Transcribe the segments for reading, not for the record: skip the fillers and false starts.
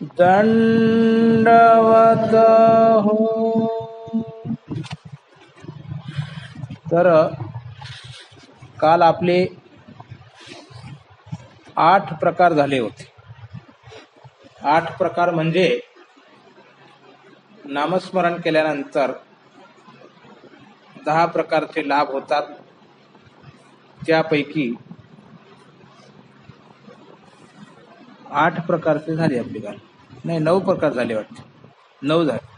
दंडवत हो. तर काल आपले 8 प्रकार झाले होते. 8 प्रकार म्हणजे नामस्मरण केल्यानंतर 10 प्रकारचे लाभ होतात. त्यापैकी 8 प्रकारचे झाले आपले काल. नाही, 9 प्रकार झाले वाटते. 9 झाले.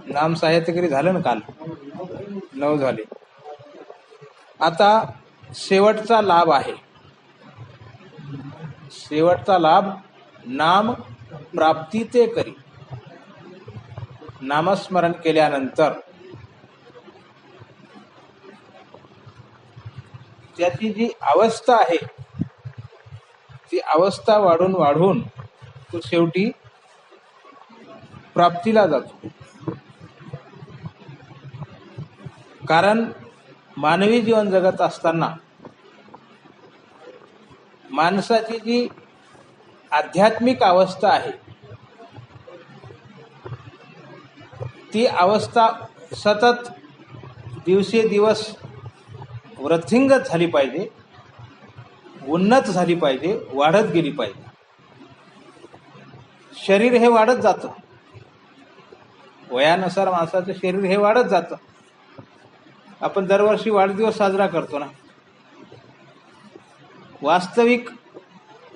नाम साहित्यकरी झालं ना काल. 9 झाले. आता शेवटचा लाभ आहे. शेवटचा लाभ नाम प्राप्ती ते करी. नामस्मरण केल्यानंतर त्याची जी अवस्था आहे ती अवस्था वाढून वाढून तो शेवटी प्राप्तीला जातो. कारण मानवी जीवन जगत असताना माणसाची जी आध्यात्मिक अवस्था आहे ती अवस्था सतत दिवसेदिवस वृद्धिंगत झाली पाहिजे, उन्नत झाली पाहिजे, वाढत गेली पाहिजे. शरीर हे वाढत जातं. वयानुसार माणसाचं शरीर हे वाढत जातं. आपण दरवर्षी वाढदिवस साजरा करतो ना. वास्तविक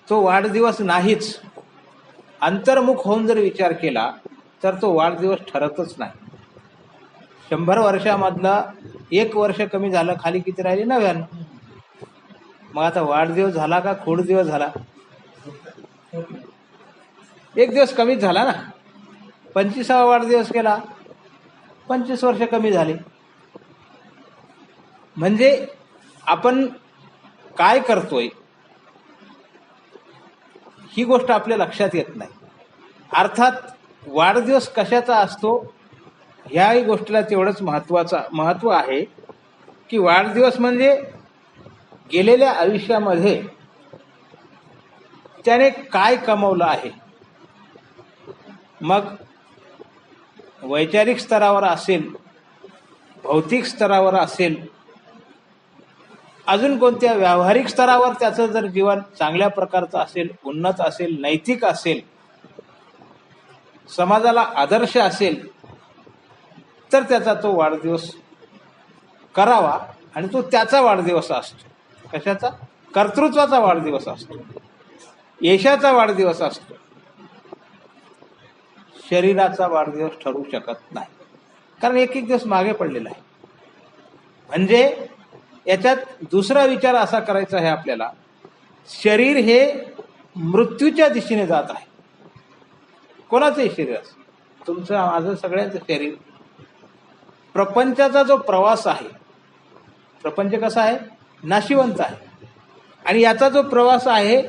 तो वाढदिवस नाहीच. अंतर्मुख होऊन जर विचार केला तर तो वाढदिवस ठरतच नाही. 100 वर्षामधला 1 वर्ष कमी झालं, खाली किती राहिले? 99. मग आता वाढदिवस झाला का खोड दिवस झाला? 1 दिवस कमीच झाला ना. 25वा वाढदिवस केला, 25 वर्ष कमी झाले. म्हणजे आपण काय करतोय ही गोष्ट आपल्या लक्षात येत नाही. अर्थात वाढदिवस कशाचा असतो ह्याही गोष्टीला तेवढंच महत्त्व आहे की वाढदिवस म्हणजे गेलेल्या आयुष्यामध्ये त्याने काय कमवलं आहे. मग वैचारिक स्तरावर असेल, भौतिक स्तरावर असेल, अजून कोणत्या व्यावहारिक स्तरावर त्याचं जर जीवन चांगल्या प्रकारचं असेल, उन्नत असेल, नैतिक असेल, समाजाला आदर्श असेल तर त्याचा तो वाढदिवस करावा. आणि तो त्याचा वाढदिवस असतो. कशाचा? कर्तृत्वाचा वाढदिवस असतो, यशाचा वाढदिवस असतो. शरीराचा वाढदिवस ठरू शकत नाही, कारण एक दिवस मागे पडलेला आहे. म्हणजे याच्यात दुसरा विचार असा करायचा आहे आपल्याला, शरीर हे मृत्यूच्या दिशेने जात आहे. कोणाचंही शरीर असं, तुमचं माझं सगळ्यांचं शरीर. प्रपंचाचा जो प्रवास आहे, प्रपंच कसा आहे? नाशिवंत आहे. आणि याचा जो प्रवास आहे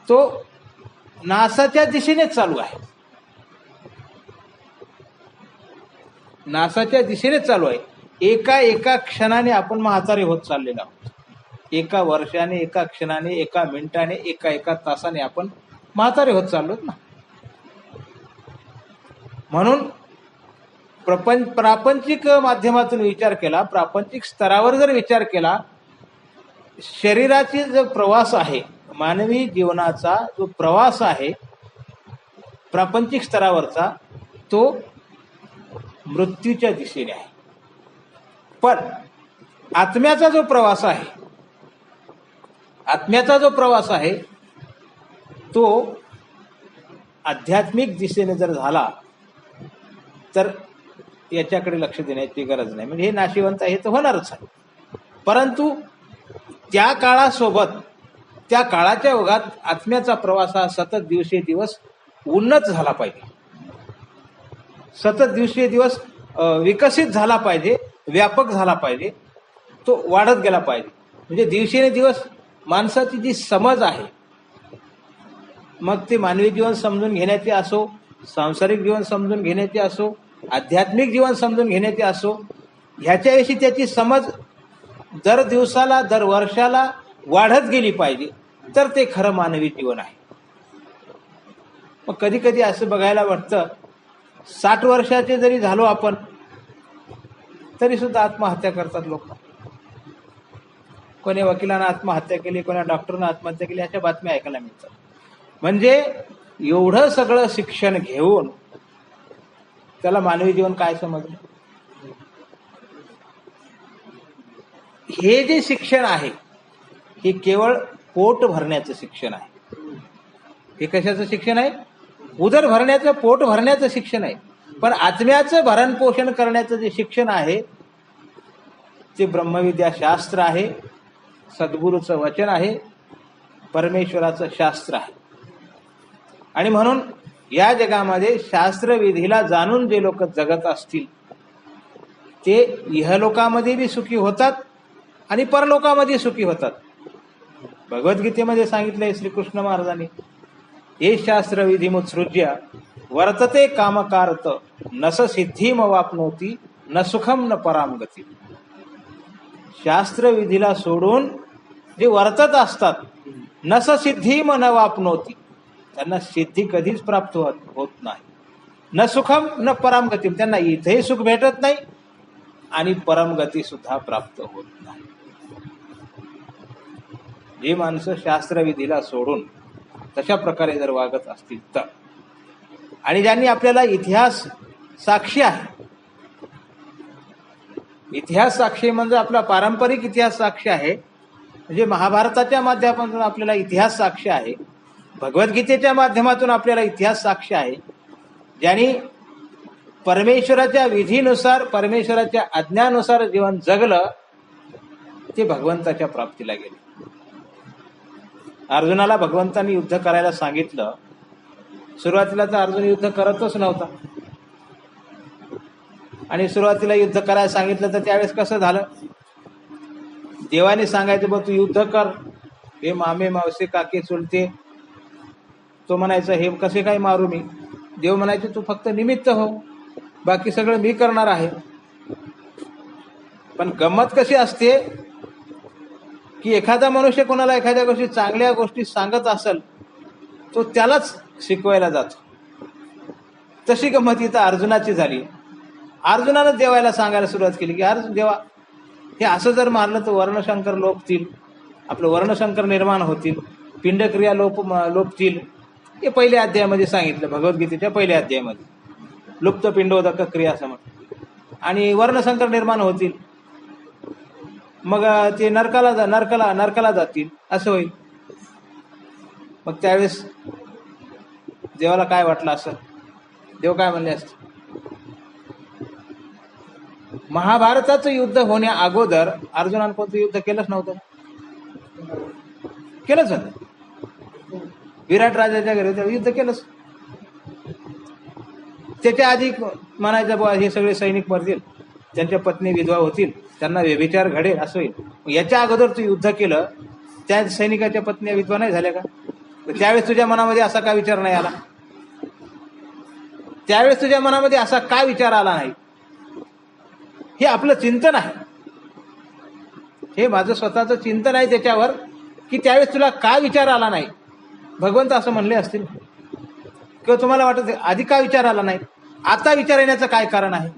तो नासाच्या दिशेनेच चालू आहे. नासाच्या दिशेनेच चालू आहे. एका क्षणाने आपण म्हातारे होत चाललेलो आहोत. एका वर्षाने, एका क्षणाने, एका मिनिटाने, एका तासाने आपण म्हातारे होत चाललोत ना. म्हणून प्रापंचिक माध्यमातून विचार केला, प्रापंचिक स्तरावर जर विचार केला, शरीराची जो प्रवास आहे, मानवी जीवनाचा जो प्रवास आहे प्रापंचिक स्तरावरचा, तो मृत्यूच्या दिशेने आहे. पण आत्म्याचा जो प्रवास आहे, आत्म्याचा जो प्रवास आहे तो आध्यात्मिक दिशेने जर झाला तर याच्याकडे लक्ष देण्याची गरज नाही. म्हणजे हे नाशिवंत आहे तर होणारच आहे. परंतु त्या काळासोबत, त्या काळाच्या ओघात आत्म्याचा प्रवास हा सतत दिवसेदिवस उन्नत झाला पाहिजे, सतत दिवसेदिवस विकसित झाला पाहिजे, व्यापक झाला पाहिजे, तो वाढत गेला पाहिजे. म्हणजे दिवसेंदिवस माणसाची जी समज आहे, मग ते मानवी जीवन समजून घेण्याचे असो, सांसारिक जीवन समजून घेण्याचे असो, आध्यात्मिक जीवन समजून घेण्याचे असो, ह्याच्याविषयी त्याची समज दर दिवसाला दर वर्षाला वाढत गेली पाहिजे, तर ते खरं मानवी जीवन आहे. मग कधी कधी असं बघायला वाटतं 60 वर्षाचे जरी झालो आपण तरी सुद्धा आत्महत्या करतात लोक. कोणी वकिलांना आत्महत्या केली, कोणा डॉक्टरनं आत्महत्या केली, अशा बातम्या ऐकायला मिळतात. म्हणजे एवढं सगळं शिक्षण घेऊन त्याला मानवी जीवन काय समजलं? हे जे शिक्षण आहे हे केवळ पोट भरण्याचं शिक्षण आहे. हे कशाचं शिक्षण आहे? उदर भरण्याचं, पोट भरण्याचं शिक्षण आहे. पण आत्म्याचं भरण पोषण करण्याचं जे शिक्षण आहे ते ब्रह्मविद्या शास्त्र आहे, सद्गुरूचं वचन आहे, परमेश्वराचं शास्त्र आहे. आणि म्हणून या जगामध्ये शास्त्रविधीला जाणून जे लोक जगत असतील ते इहलोकामध्ये बी सुखी होतात आणि परलोकामध्ये सुखी होतात. भगवद्गीतेमध्ये सांगितलंय श्रीकृष्ण महाराजांनी, हे शास्त्रविधिमुत्सृज्य वर्तते कामकारत नस सिद्धीम वाप्नोती न सुखम न पराम गती. शास्त्रविधीला सोडून जे वर्तत असतात नस सिद्धीम न वाप्नोती, त्यांना सिद्धी कधीच प्राप्त होत नाही. न सुखम न परम गती, त्यांना इथेही सुख भेटत नाही आणि परमगती सुद्धा प्राप्त होत नाही. जी माणसं शास्त्रविधीला सोडून तशा प्रकारे जर वागत असतील तर, आणि ज्यांनी आपल्याला इतिहास साक्षी आहे, इतिहास साक्षी म्हणजे आपला पारंपरिक इतिहास साक्षी आहे, म्हणजे महाभारताच्या माध्यमातून आपल्याला इतिहास साक्षी आहे, भगवद्गीतेच्या माध्यमातून आपल्याला इतिहास साक्षी आहे, ज्यांनी परमेश्वराच्या विधीनुसार परमेश्वराच्या आज्ञानुसार जीवन जगलं ते भगवंताच्या प्राप्तीला गेले. अर्जुनाला भगवंतांनी युद्ध करायला सांगितलं. सुरुवातीला तर अर्जुन युद्ध करतच नव्हता, आणि सुरुवातीला युद्ध करायला सांगितलं तर त्यावेळेस कसं झालं? देवाने सांगायचं बघ तू युद्ध कर, हे मामे मावसे काके चुलते, तो म्हणायचा हे कसे काय मारू मी? देव म्हणायचे तू फक्त निमित्त हो, बाकी सगळं मी करणार आहे. पण गंमत कशी असते की एखादा मनुष्य कोणाला एखाद्या गोष्टी चांगल्या गोष्टी सांगत असेल तो त्यालाच शिकवायला जातो. तशी गंमत इथं अर्जुनाची झाली. अर्जुनानं देवाला सांगायला सुरुवात केली की अर्जुन देवा, हे असं जर मारलं तर वर्णशंकर लोपतील, आपलं वर्णशंकर निर्माण होतील, पिंडक्रिया लोपतील. हे पहिल्या अध्यायामध्ये सांगितलं, भगवद्गीतेच्या पहिल्या अध्यायामध्ये लुप्त पिंडोदक क्रिया समज, आणि वर्णशंकर निर्माण होतील, मग ते नरकाला जातील, असं होईल. मग त्यावेळेस देवाला काय वाटलं असं? देव काय म्हणले असते? महाभारताचं युद्ध होण्या अगोदर अर्जुनानं कोणतं युद्ध केलंच नव्हतं? केलंच होतं. विराट राजाच्या घरी युद्ध केलंच. त्याच्या आधी म्हणायचं बुवा हे सगळे सैनिक मरतील, त्यांच्या पत्नी विधवा होतील, त्यांना व्यभिचार घडेल, असं होईल. याच्या अगोदर तू युद्ध केलं, त्या सैनिकाच्या पत्नी विधवा नाही झाल्या का? त्यावेळेस तुझ्या मनामध्ये असा का विचार नाही आला? त्यावेळेस तुझ्या मनामध्ये असा का विचार आला नाही? हे आपलं चिंतन आहे, हे माझं स्वतःचं चिंतन आहे त्याच्यावर, की त्यावेळेस तुला का विचार आला नाही? भगवंत असं म्हणले असतील, किंवा तुम्हाला वाटत आधी का विचार आला नाही? आता विचार येण्याचं काय कारण आहे?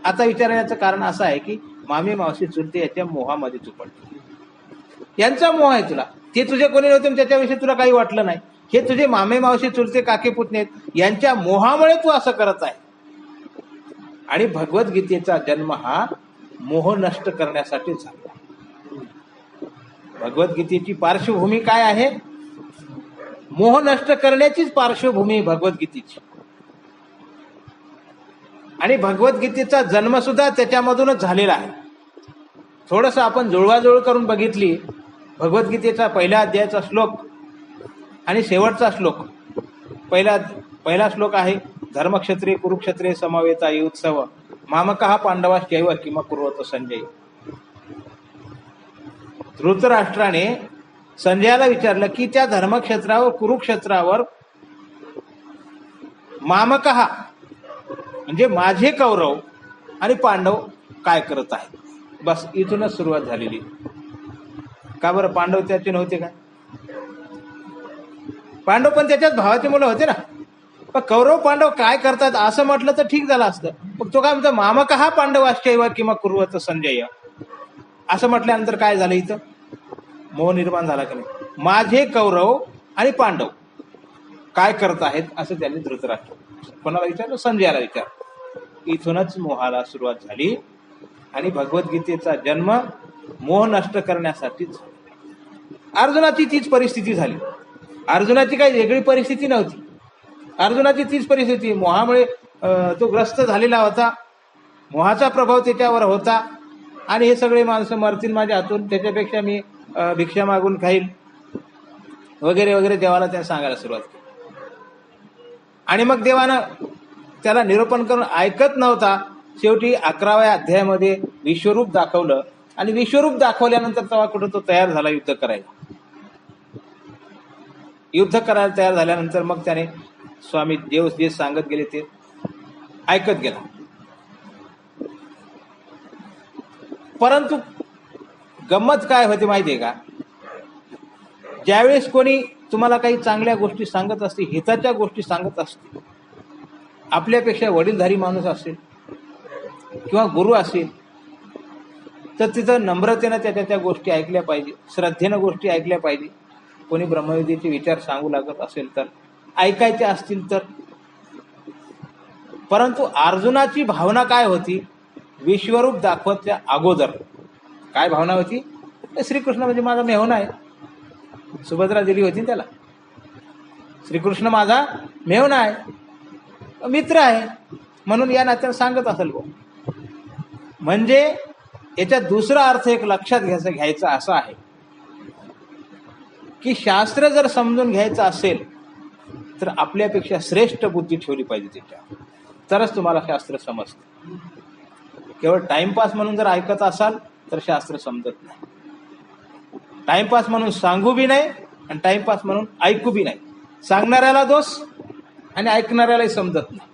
आता विचार येण्याचं कारण असं आहे की मामी मावशी चुलते याच्या मोहामध्ये तू पडतो. यांचा मोह आहे तुला, ते तुझे कोणी नव्हते त्याच्याविषयी तुला काही वाटलं नाही. हे तुझे मामे मावशी चुलते काके पुतणे आहेत, यांच्या मोहामुळे तू असं करत आहे. आणि भगवद्गीतेचा जन्म हा मोह नष्ट करण्यासाठी झाला. भगवद्गीतेची पार्श्वभूमी काय आहे? मोह नष्ट करण्याचीच पार्श्वभूमी भगवद्गीतेची. आणि भगवद्गीतेचा जन्म सुद्धा त्याच्यामधूनच झालेला आहे. थोडस आपण जुळवाजुळव करून बघितली, भगवद्गीतेचा पहिल्या अध्यायाचा श्लोक आणि शेवटचा श्लोक. पहिला श्लोक आहे धर्मक्षत्रिय कुरुक्षत्रिय समवेता युत्सव मामकः पांडवाश्चैव किम कुर्वत संजय. धृतराष्ट्राने संजयाला विचारलं की त्या धर्मक्षेत्रावर कुरुक्षेत्रावर मामकः म्हणजे माझे कौरव आणि पांडव काय करत आहेत. बस इथूनच सुरुवात झालेली. का बरं? पांडव त्याचे नव्हते का? पांडव पण त्याच्याच भावाचे मुलं होते ना. पण कौरव पांडव काय करतात असं म्हटलं तर ठीक झालं असतं. मग तो काय म्हणतो, मामक हा पांडवाश्चैव किंवा कुर्वत संजय, असं म्हटल्यानंतर काय झालं? इथं मोह निर्माण झाला की नाही? माझे कौरव आणि पांडव काय करत आहेत असं त्यांनी धृतराष्ट्र कोणाला विचारलं? संजयाला विचार. इथूनच मोहाला सुरुवात झाली आणि भगवद्गीतेचा जन्म मोह नष्ट करण्यासाठीच. अर्जुनाची तीच परिस्थिती झाली. अर्जुनाची काही वेगळी परिस्थिती नव्हती. अर्जुनाची तीच परिस्थिती. मोहामुळे तो ग्रस्त झालेला होता. मोहाचा प्रभाव त्याच्यावर होता आणि हे सगळे माणसं मरतील माझ्या हातून, त्याच्यापेक्षा मी भिक्षा मागून खाईल वगैरे वगैरे देवाला त्याने सांगायला सुरुवात केली. आणि मग देवानं त्याला निरूपण करून ऐकत नव्हता. शेवटी 11व्या अध्यायामध्ये विश्वरूप दाखवलं आणि विश्वरूप दाखवल्यानंतर तेव्हा कुठं तो तयार झाला युद्ध करायला. युद्ध करायला तयार झाल्यानंतर मग त्याने स्वामी देव जे सांगत गेले ते ऐकत गेला. परंतु गंमत काय होते माहितीये का? ज्यावेळेस कोणी तुम्हाला काही चांगल्या गोष्टी सांगत असते, हिताच्या गोष्टी सांगत असते, आपल्यापेक्षा वडीलधारी माणूस असेल किंवा गुरु असेल, तर तिथं नम्रतेनं त्या गोष्टी ऐकल्या पाहिजे, श्रद्धेनं गोष्टी ऐकल्या पाहिजे. कोणी ब्रह्मविद्येचे विचार सांगू लागत असेल तर ऐकायचे असतील तर. परंतु अर्जुनाची भावना काय होती? विश्वरूप दाखवतल्या अगोदर काय भावना होती? श्रीकृष्ण म्हणजे माझा मेहुणा आहे. सुभद्रा दिली होती त्याला, श्रीकृष्ण माझा मेहुणा आहे, मित्र आहे, म्हणून या नात्यानं सांगत असेल. म्हणजे याच्यात दुसरा अर्थ एक लक्षात घ्यायचा असा आहे की शास्त्र जर समजून घ्यायचं असेल तर आपल्यापेक्षा श्रेष्ठ बुद्धी ठेवली पाहिजे त्याच्यावर, तरच तुम्हाला शास्त्र समजतं. केवळ टाइमपास म्हणून जर ऐकत असाल तर शास्त्र समजत नाही. टाइमपास म्हणून सांगू बी नाही आणि टाइमपास म्हणून ऐकू बी नाही. सांगणाऱ्याला दोष आणि ऐकणाऱ्यालाही समजत नाही.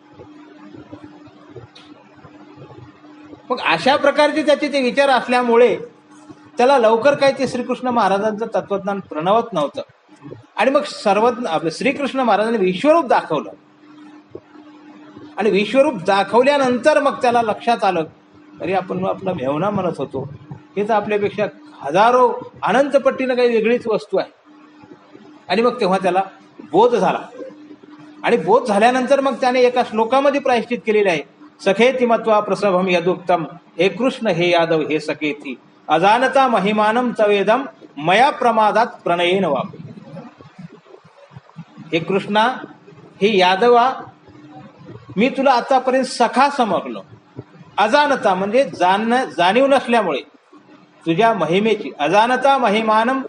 मग अशा प्रकारचे त्याचे ते विचार असल्यामुळे त्याला लवकर काय ते श्रीकृष्ण महाराजांचं तत्वज्ञान प्रणवत नव्हतं. आणि मग आपलं श्रीकृष्ण महाराजांनी विश्वरूप दाखवलं आणि विश्वरूप दाखवल्यानंतर मग त्याला लक्षात आलं, अरे आपण आपला मेहुणा म्हणत होतो, हे तर आपल्यापेक्षा हजारो अनंत पट्टीनं काही वेगळीच वस्तू आहे. आणि मग तेव्हा त्याला बोध झाला. आणि बोध झाल्यानंतर मग त्याने एका श्लोकामध्ये प्रायश्चित केलेले आहे, सखेती मत्वा प्रसभम यदुक्तम, हे कृष्ण हे यादव हे सखेती, अजानता महिमानम तवेदम, मया प्रमादात प्रणयेन वाप. हे कृष्णा, हे यादवा, मी तुला आतापर्यंत सखा समजलो. अजानता म्हणजे जाणीव नसल्यामुळे तुझ्या महिमेची, अजानता महिमानम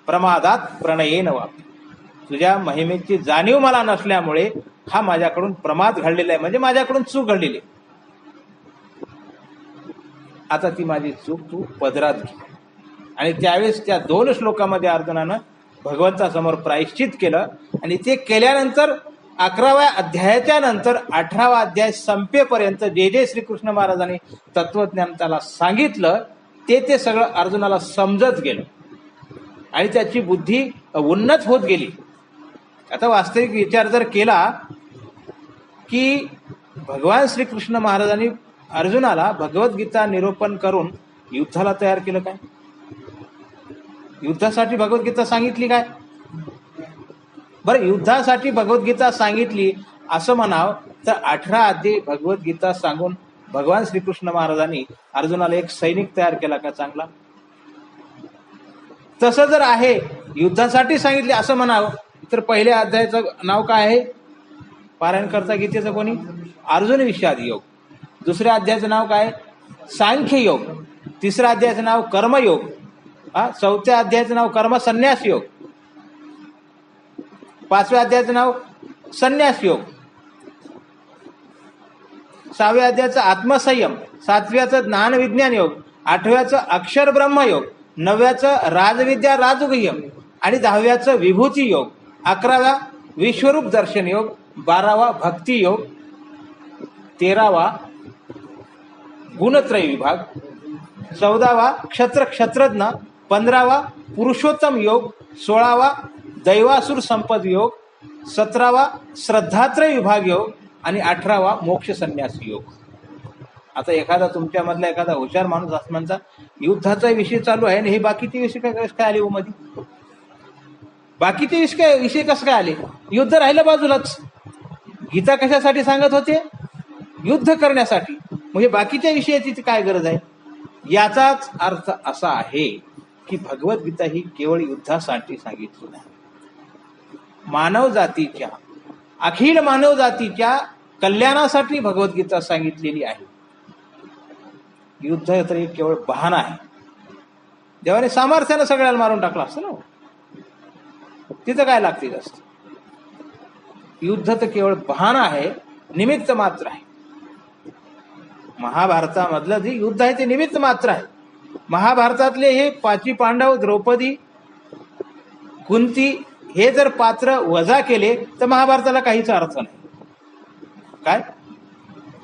प्रमादात प्रणयेन वाप, तुझ्या महिमेची जाणीव मला नसल्यामुळे हा माझ्याकडून प्रमाद घडलेला आहे, म्हणजे माझ्याकडून चूक घडलेली. आता ती माझी चूक तू पदरात घे. आणि त्यावेळेस त्या 2 श्लोकामध्ये अर्जुनानं भगवंतासमोर प्रायश्चित केलं. आणि ते केल्यानंतर 11व्या अध्यायाच्या नंतर 18वा अध्याय संपेपर्यंत जे जे श्रीकृष्ण महाराजांनी तत्वज्ञान त्याला सांगितलं ते सगळं अर्जुनाला समजत गेलं आणि त्याची बुद्धी उन्नत होत गेली. आता वास्तविक विचार जर केला की भगवान श्रीकृष्ण महाराजांनी अर्जुनाला भगवद्गीता निरूपण करून युद्धाला तयार केलं काय? युद्धासाठी भगवद्गीता सांगितली काय? बरं, युद्धासाठी भगवद्गीता सांगितली असं म्हणावं तर 18 अध्याय भगवद्गीता सांगून भगवान श्रीकृष्ण महाराजांनी अर्जुनाला एक सैनिक तयार केला का चांगला? तसं जर आहे, युद्धासाठी सांगितले असं म्हणावं तर पहिल्या अध्यायाचं नाव काय आहे? पारायण करता गीतेचं कोणी? अर्जुन विषाद योग. दुसऱ्या अध्यायाचं नाव काय? सांख्य योग. तिसऱ्या अध्यायाचं नाव कर्मयोग. चौथ्या अध्यायाचं नाव कर्मसन्यास योग. 5व्या अध्यायाचं नाव संन्यास योग. 6व्या अध्यायाचं आत्मसंयम. 7व्याचं ज्ञान विज्ञान योग. 8व्याचं अक्षर ब्रह्म योग. 9व्याचं राजविद्या राजगुह्यम आणि 10व्याचं विभूती योग. 11वा विश्वरूप दर्शन योग. 12वा भक्ती योग. 13वा गुणत्रय विभाग, 14वा क्षत्रज्ञ, 15वा पुरुषोत्तम योग, 16वा दैवासुर संपद योग, 17वा श्रद्धात्रय विभाग योग आणि 18वा मोक्ष संन्यास योग. आता एखादा तुमच्यामधला एखादा हुशार माणूस असं म्हणता युद्धाचा विषय चालू आहे आणि हे बाकीचे विषय काय आले हो मध्ये? बाकीचे विषय कसं काय आले? युद्ध राहिलं बाजूलाच. गीता कशासाठी सांगत होते? युद्ध करण्यासाठी. म्हणजे बाकीच्या विषयाची काय गरज आहे? याचाच अर्थ असा आहे की भगवद्गीता ही केवळ युद्धासाठी सांगितली नाही, मानव जातीच्या, अखिल मानव जातीच्या कल्याणासाठी भगवद्गीता सांगितलेली आहे. युद्ध तर एक केवळ बहाणा आहे. देवाने सामर्थ्यानं सगळ्याला मारून टाकला असतं ना, तिथं काय लागते जास्त? युद्ध तर केवळ बहाणा आहे, निमित्त मात्र आहे. महाभारतामधलं जे युद्ध आहे ते निमित्त मात्र आहे. महाभारतातले हे 5 पांडव, द्रौपदी, कुंती हे जर पात्र वजा केले तर महाभारताला काहीच अर्थ नाही. काय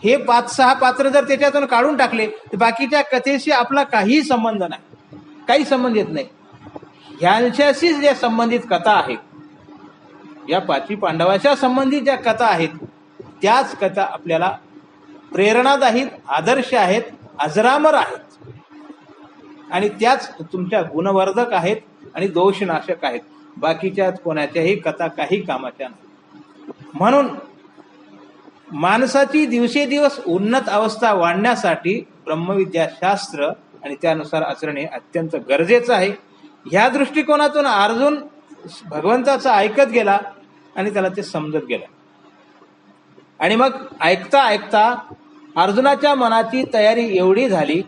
हे 5-6 पात्र जर त्याच्यातून काढून टाकले तर बाकीच्या कथेशी आपला काही संबंध नाही, काही संबंध येत नाही. ह्यांच्याशीच ज्या संबंधित कथा आहेत, या 5 पांडवाच्या संबंधित ज्या कथा आहेत त्याच कथा आपल्याला प्रेरणादायी, आदर्श आहेत, अजरामर आहेत आणि त्याच तुमच्या गुणवर्धक आहेत आणि दोषनाशक आहेत. बाकीच्या कोणाच्याही कथा काही कामाच्या नाही. म्हणून माणसाची दिवसेदिवस उन्नत अवस्था वाढण्यासाठी ब्रह्मविद्याशास्त्र आणि त्यानुसार आचरण हे अत्यंत गरजेचं आहे. ह्या दृष्टिकोनातून अर्जुन भगवंताचं ऐकत गेला आणि त्याला ते समजत गेलं. आणि मग ऐकता ऐकता अर्जुनाच्या मनाची तयारी एवढी झाली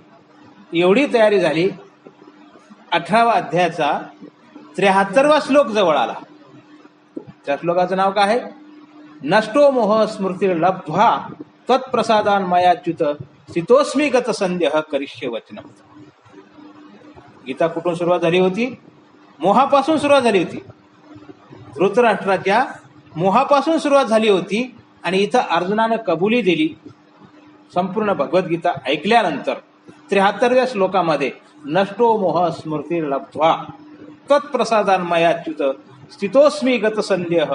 18वा अध्यायाचा 73वा श्लोक जवळ आला. त्या श्लोकाचं नाव काय आहे? नष्टो मोह स्मृती लब्ध्वा तत्प्रसादान मयाच्युत स्थितोस्मी गत संदेह करिष्ये वचनम. गीता कुठून सुरुवात झाली होती? मोहापासून सुरुवात झाली होती. धृतराष्ट्राच्या मोहापासून सुरुवात झाली होती आणि इथं अर्जुनानं कबुली दिली. संपूर्ण भगवद्गीता ऐकल्यानंतर 73व्या श्लोकामध्ये नष्टो मोह स्मृती लब्ध्वा तत्प्रसादान मयाच्युत स्थितोस्मी गत संदेह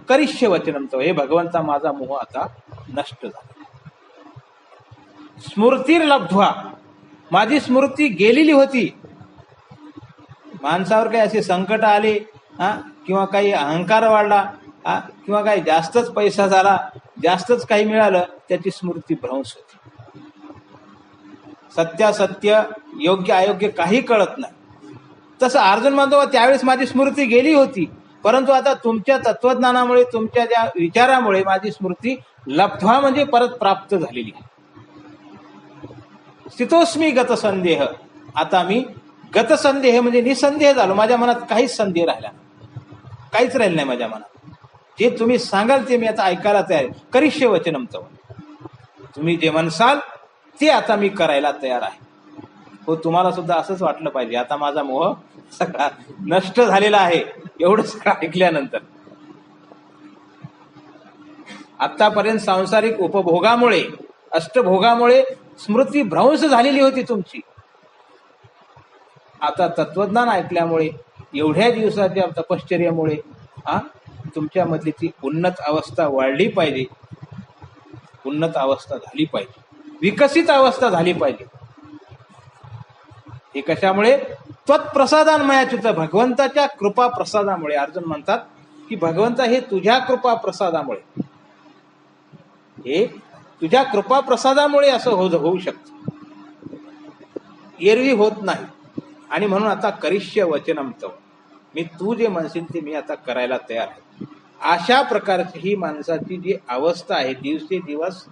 करिष्ये वचनम. हे भगवंता माझा मोह आता नष्ट झाला. स्मृतीर लब्ध्वा, माझी स्मृती गेलेली होती. माणसावर काही असे संकट आले किंवा काही अहंकार वाढला किंवा काही जास्तच पैसा झाला, जास्तच काही मिळालं, त्याची स्मृती भ्रंश होती. सत्यासत्य, योग्य अयोग्य काही कळत नाही. तसं अर्जुन म्हणतो त्यावेळेस माझी स्मृती गेली होती, परंतु आता तुमच्या तत्वज्ञानामुळे, तुमच्या ज्या विचारामुळे माझी स्मृती लब्ध्वा म्हणजे परत प्राप्त झालेली आहे. स्थितोस्मी गत संदेह, आता मी गत संदेह म्हणजे निसंदेह झालो. माझ्या मनात काहीच संदेह राहिला, काहीच राहिलं नाही माझ्या मनात. जे तुम्ही सांगाल ते मी आता ऐकायला तयार आहे. करिष्ये वचनम तव, तुम्ही जे म्हणसाल ते आता मी करायला तयार आहे. हो, तुम्हाला सुद्धा असंच वाटलं पाहिजे आता माझा मोह सगळा नष्ट झालेला आहे. एवढं सगळं ऐकल्यानंतर आतापर्यंत सांसारिक उपभोगामुळे, अष्टभोगामुळे स्मृती भ्रंश झालेली होती तुमची. आता तत्वज्ञान ऐकल्यामुळे, एवढ्या दिवसाच्या तपश्चर्यामुळे तुमच्या मधली ती उन्नत अवस्था वाढली पाहिजे, उन्नत अवस्था झाली पाहिजे, विकसित अवस्था झाली पाहिजे. हे कशामुळे? त्वत्प्रसादान मयाच्युत, भगवंताच्या कृपा प्रसादामुळे. अर्जुन म्हणतात की भगवंता हे तुझ्या कृपा प्रसादामुळे, हे तुझ्या कृपा प्रसादामुळे असं होऊ शकतं, एरवी होत नाही. आणि म्हणून आता करिष्य वचनम तव, मी तू जे म्हणशील ते मी आता करायला तयार आहे. अशा प्रकारची ही माणसाची जी अवस्था आहे दिवसेदिवस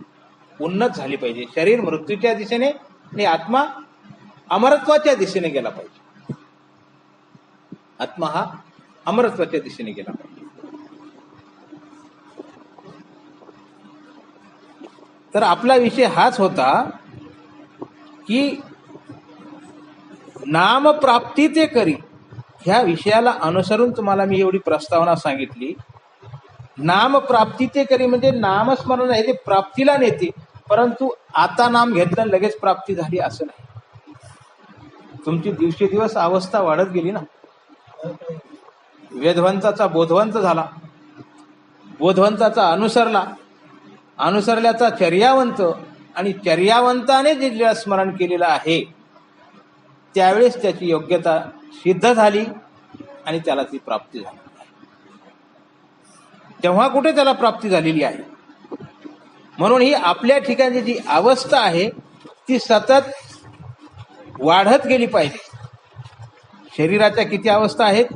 उन्नत झाली पाहिजे. शरीर मृत्यूच्या दिशेने आणि आत्मा अमरत्वाच्या दिशेने गेला पाहिजे. आत्मा हा अमरत्वाच्या दिशेने गेला पाहिजे. तर आपला विषय हाच होता की नाम प्राप्ती ते करी. ह्या विषयाला अनुसरून तुम्हाला मी एवढी प्रस्तावना सांगितली. नाम प्राप्ती ते करी म्हणजे नामस्मरण आहे ते प्राप्तीला नेते. परंतु आता नाम घेतलं लगेच प्राप्ती झाली असं नाही. तुमची दिवसेदिवस अवस्था वाढत गेली ना. वेदवंताचा बोधवंत झाला, बोधवंताचा अनुसरला, अनुसरल्याचा चर्यावंत, आणि चर्यावंताने जे स्मरण केलेलं आहे त्यावेळेस त्याची योग्यता सिद्ध झाली आणि त्याला ती प्राप्ती झाली. तेव्हा कुठे त्याला प्राप्ती झालेली आहे. म्हणून ही आपल्या ठिकाणी जी अवस्था आहे ती सतत वाढत गेली पाहिजे. शरीराच्या किती अवस्था आहेत?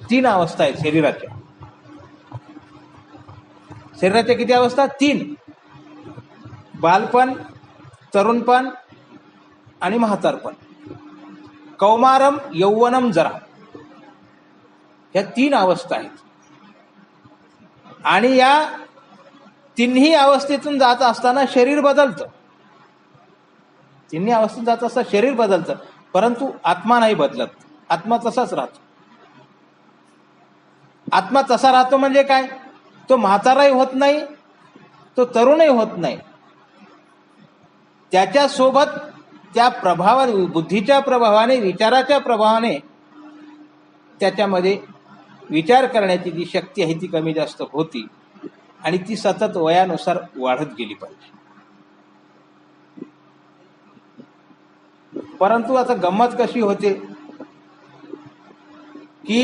3 अवस्था आहेत शरीराच्या. शरीराच्या किती अवस्था? 3. बालपण, तरुणपण आणि म्हातारपण. कौमारम, यौवनम, जरा, ह्या 3 अवस्था आहेत. आणि या तिन्ही अवस्थेतून जात असताना शरीर बदलतं. तिन्ही अवस्थेतून जात असताना शरीर बदलतं, परंतु आत्मा नाही बदलत. आत्मा तसाच राहतो. आत्मा तसा राहतो म्हणजे काय? तो म्हाताराही होत नाही, तो तरुणही होत नाही. त्याच्यासोबत त्या प्रभावाने, बुद्धीच्या प्रभावाने, विचाराच्या प्रभावाने त्याच्यामध्ये विचार करण्याची जी शक्ती आहे ती कमी जास्त होती आणि ती सतत वयानुसार वाढत गेली पाहिजे. परंतु आता गंमत कशी होते की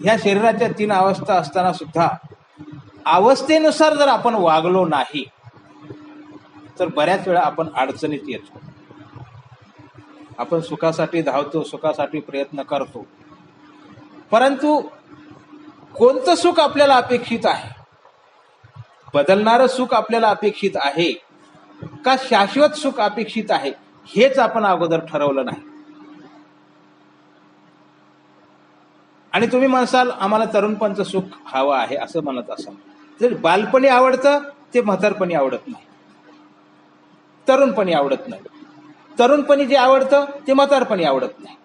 ह्या शरीराच्या 3 अवस्था असताना सुद्धा अवस्थेनुसार जर आपण वागलो नाही तर बऱ्याच वेळा आपण अडचणीत येतो. आपण सुखासाठी धावतो, सुखासाठी प्रयत्न करतो, परंतु कोणतं सुख आपल्याला अपेक्षित आहे? बदलणारं सुख आपल्याला अपेक्षित आहे का शाश्वत सुख अपेक्षित आहे? हेच आपण अगोदर ठरवलं नाही. आणि तुम्ही म्हणसाल आम्हाला तरुणपणचं सुख हवं आहे असं म्हणत असाल तर बालपणी आवडतं ते म्हातारपणी आवडत नाही, तरुणपणी आवडत नाही. तरुणपणी जे आवडतं ते म्हातारपणी आवडत नाही.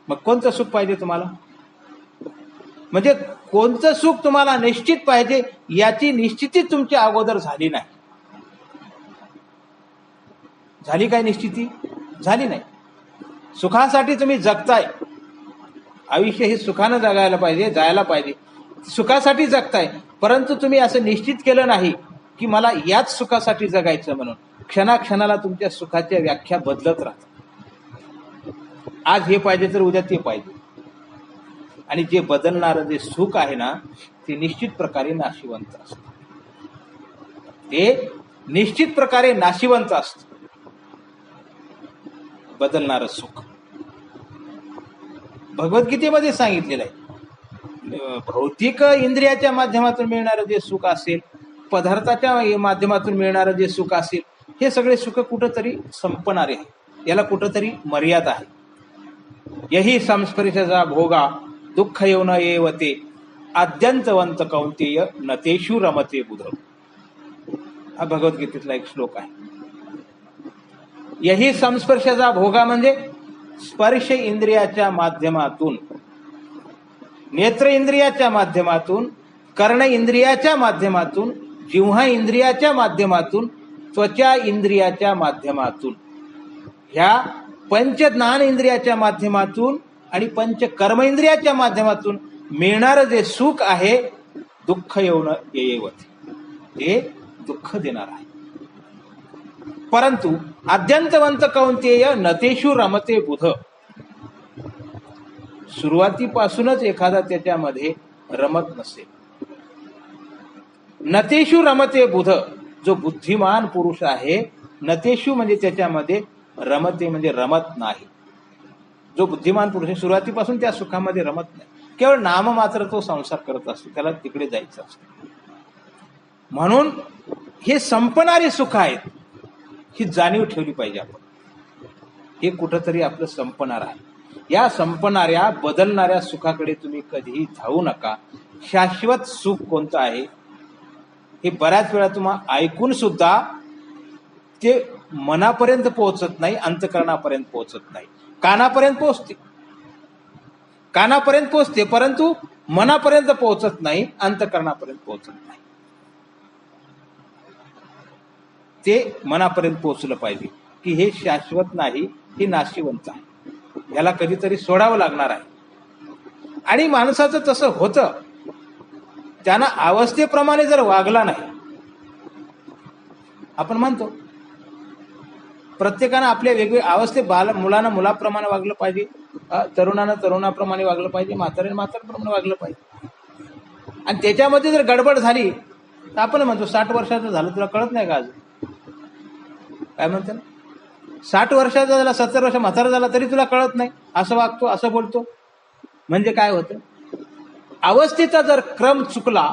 मग कोणतं सुख पाहिजे तुम्हाला? म्हणजे कोणतं सुख तुम्हाला निश्चित पाहिजे याची निश्चिती तुमच्या अगोदर झाली नाही. झाली काय निश्चिती? झाली नाही. सुखासाठी तुम्ही जगताय, आयुष्य हे सुखानं जगायला पाहिजे, जायला पाहिजे, सुखासाठी जगताय, परंतु तुम्ही असं निश्चित केलं नाही की मला याच सुखासाठी जगायचं म्हणून. क्षणाक्षणाला तुमच्या सुखाच्या व्याख्या बदलत राहतात. आज हे पाहिजे तर उद्या ते पाहिजे. आणि जे बदलणारं जे सुख आहे ना ते निश्चित प्रकारे नाशिवंत असतं. ते निश्चित प्रकारे नाशिवंत असतं बदलणारं सुख. भगवद्गीतेमध्ये सांगितलेलं आहे, भौतिक इंद्रियाच्या माध्यमातून मिळणारं जे सुख असेल, पदार्थाच्या माध्यमातून मिळणारं जे सुख असेल, हे सगळे सुख कुठंतरी संपणारे आहे. याला कुठंतरी मर्यादा आहे. यही संस्पर्शजा भोगा दुःख येऊन येवते आद्यंतवंत कौंतेय नतेषु रमते बुध. हा भगवद्गीतेतला एक श्लोक आहे. यही संस्पर्शजा भोगा म्हणजे स्पर्श इंद्रियाच्या माध्यमातून, नेत्र इंद्रियाच्या माध्यमातून, कर्ण इंद्रियाच्या माध्यमातून, जिव्हा इंद्रियाच्या माध्यमातून, त्वचा इंद्रियाच्या माध्यमातून, ह्या पंच ज्ञान इंद्रियाच्या माध्यमातून आणि पंच कर्म इंद्रियाच्या माध्यमातून मिळणारं जे सुख आहे दुःख येऊन येवते, ते दुःख देणार आहे. परंतु आद्यंतवंत कौंतेय नतेषु रमते बुध. सुरुवातीपासूनच एखादा त्याच्यामध्ये रमत नसेल. नतेषु रमते बुध, जो बुद्धिमान पुरुष आहे, नतेषु म्हणजे त्याच्यामध्ये, रमते म्हणजे रमत नाही. जो बुद्धिमान पुरुष आहे सुरुवातीपासून त्या सुखामध्ये रमत नाही. केवळ नाम मात्र तो संसार करत असतो, त्याला तिकडे जायचं असतं. म्हणून हे संपणारे सुख आहेत ही जाणीव ठेवली पाहिजे आपण. हे कुठंतरी आपलं संपणार आहे. या संपणाऱ्या बदलणाऱ्या सुखाकडे तुम्ही कधीही धावू नका. शाश्वत सुख कोणतं आहे हे बऱ्याच वेळा तुम्हाला ऐकून सुद्धा ते मनापर्यंत पोहोचत नाही, अंतःकरणापर्यंत पोहोचत नाही. कानापर्यंत पोहोचते, कानापर्यंत पोहोचते, परंतु मनापर्यंत पोहोचत नाही, अंतःकरणापर्यंत पोहोचत नाही. ते मनापर्यंत पोहोचलं पाहिजे की हे शाश्वत नाही, हे नाशिवंत आहे, याला कधीतरी सोडावं लागणार आहे. आणि माणसाचं तसं होतं, त्यानं अवस्थेप्रमाणे जर वागला नाही, आपण म्हणतो प्रत्येकानं आपल्या वेगवेगळ्या अवस्थे, मुलानं मुलाप्रमाणे वागलं पाहिजे, तरुणानं तरुणाप्रमाणे वागलं पाहिजे, म्हाताऱ्यानं म्हाताऱ्याप्रमाणे वागलं पाहिजे. आणि त्याच्यामध्ये जर गडबड झाली तर आपण म्हणतो 60 वर्षाचं झालं तुला कळत नाही का अजून, काय म्हणतो, 60 वर्षाचा झाला, 70 वर्ष म्हातारा झाला तरी तुला कळत नाही, असं वागतो, असं बोलतो. म्हणजे काय होतं, अवस्थेचा जर क्रम चुकला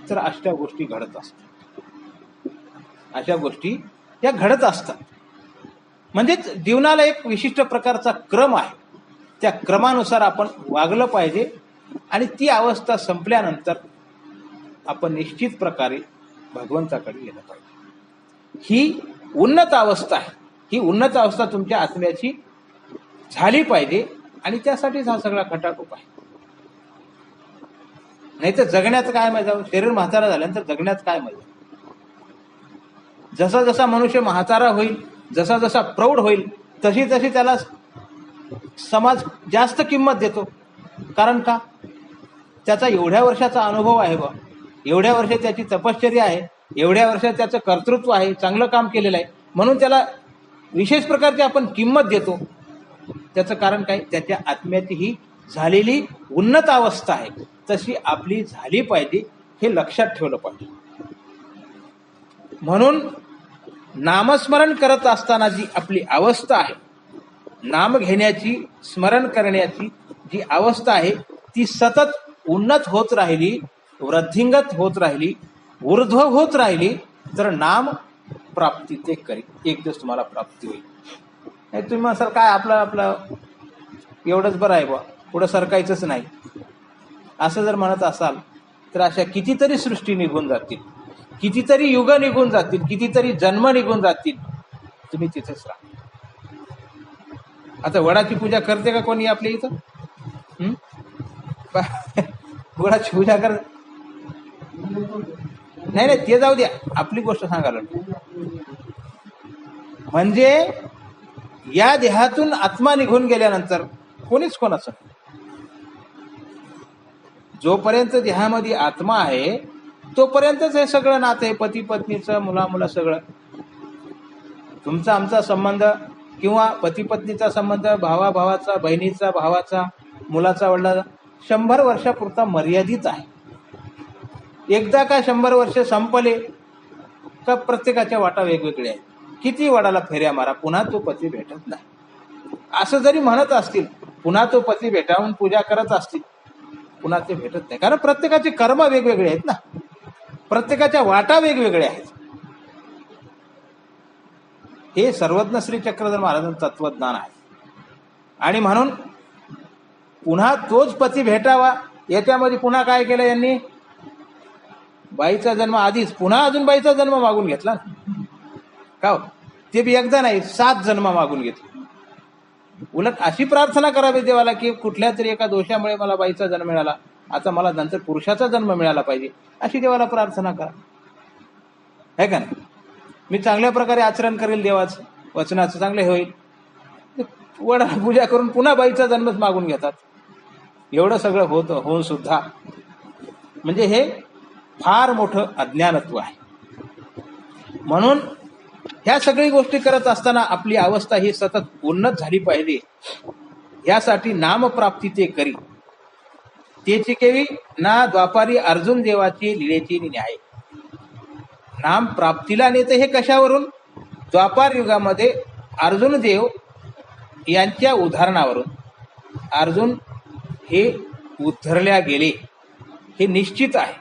तर अशा गोष्टी घडत असतात, अशा गोष्टी या घडत असतात. म्हणजेच जीवनाला एक विशिष्ट प्रकारचा क्रम आहे, त्या क्रमानुसार आपण वागलं पाहिजे. आणि ती अवस्था संपल्यानंतर आपण निश्चित प्रकारे भगवंताकडे गेलं पाहिजे. ही उन्नत अवस्था आहे, ही उन्नत अवस्था तुमच्या आत्म्याची झाली पाहिजे. आणि त्यासाठीच हा सगळा खटाटोप आहे. नाही तर जगण्यात काय मजा, शरीर म्हातारा झाल्यानंतर जगण्यात काय मजा. जसा जसा मनुष्य म्हातारा होईल, जसा जसा प्रौढ होईल, तशी तशी त्याला समाज जास्त किंमत देतो. कारण का, त्याचा एवढ्या वर्षाचा अनुभव आहे बा, एवढ्या वर्ष त्याची तपश्चर्या आहे, एवढ्या वर्ष त्याचं कर्तृत्व आहे, चांगलं काम केलेलं आहे, म्हणून त्याला विशेष प्रकारची आपण किंमत देतो. त्याचं कारण काय, त्याच्या आत्म्याची ही झालेली उन्नत अवस्था आहे, तशी आपली झाली पाहिजे, हे लक्षात ठेवलं पाहिजे. म्हणून नामस्मरण करत असताना जी आपली अवस्था आहे, नाम घेण्याची, स्मरण करण्याची जी अवस्था आहे, ती सतत उन्नत होत राहिली, वृद्धिंगत होत राहिली, ऊर्ध्व होत राहिली, तर नाम प्राप्ती ते करी, एक दिवस तुम्हाला प्राप्ती होईल. नाही तुम्ही म्हणाल काय आपलं एवढंच बरं आहे बा, पुढं सरकायचंच नाही, असं जर म्हणत असाल तर अशा कितीतरी सृष्टी निघून जातील, कितीतरी युग निघून जातील, कितीतरी जन्म निघून जातील, तुम्ही तिथेच राहा. आता वडाची पूजा करते का कोणी आपल्या इथं? वडाची पूजा कर, नाही नाही ते जाऊ द्या, आपली गोष्ट सांगायला. म्हणजे या देहातून आत्मा निघून गेल्यानंतर कोणीच कोणाचं, जोपर्यंत देहामध्ये आत्मा आहे तोपर्यंतच हे सगळं नातं आहे, पती पत्नीचं, मुला सगळं. तुमचा आमचा संबंध किंवा पती पत्नीचा संबंध, भावा भावाचा, बहिणीचा भावाचा, मुलाचा वडिलाचा 100 वर्षापुरता मर्यादित आहे. एकदा का 100 वर्ष संपले का प्रत्येकाच्या वाटा वेगवेगळ्या आहेत. किती वडाला फेऱ्या मारा, पुन्हा तो पती भेटत नाही. असं जरी म्हणत असतील, पुन्हा तो पती भेटावून पूजा करत असतील, पुन्हा ते भेटत नाही. कारण प्रत्येकाचे कर्म वेगवेगळे आहेत ना, प्रत्येकाच्या वाटा वेगवेगळ्या आहेत. हे सर्वज्ञ श्री चक्रधर महाराजांचं तत्वज्ञान आहे. आणि म्हणून पुन्हा तोच पती भेटावा, याच्यामध्ये पुन्हा काय केलं यांनी, बाईचा जन्म आधीच पुन्हा अजून बाईचा जन्म मागून घेतला का, ते बी एकदा नाही 7 जन्म मागून घेतले. उलट अशी प्रार्थना करावी देवाला की कुठल्या तरी एका दोषामुळे मला बाईचा जन्म मिळाला, आता मला नंतर पुरुषाचा जन्म मिळाला पाहिजे, अशी देवाला प्रार्थना करा, है का नाही. मी चांगल्या प्रकारे आचरण करेल, देवाचं वचनाचं चांगले होईल. वडा पूजा करून पुन्हा बाईचा जन्मच मागून घेतात. एवढं सगळं होऊन सुद्धा म्हणजे हे फार मोठं अज्ञानत्व आहे. म्हणून ह्या सगळी गोष्टी करत असताना आपली अवस्था ही सतत उन्नत झाली पाहिजे. यासाठी नामप्राप्ती ते करी, तेची केवी ना द्वापारी अर्जुन देवाची लिलेची न्याय. नाम प्राप्तीला नेते हे कशावरून, द्वापार युगामध्ये अर्जुन देव यांच्या उदाहरणावरून. अर्जुन हे उद्धरल्या गेले हे निश्चित आहे.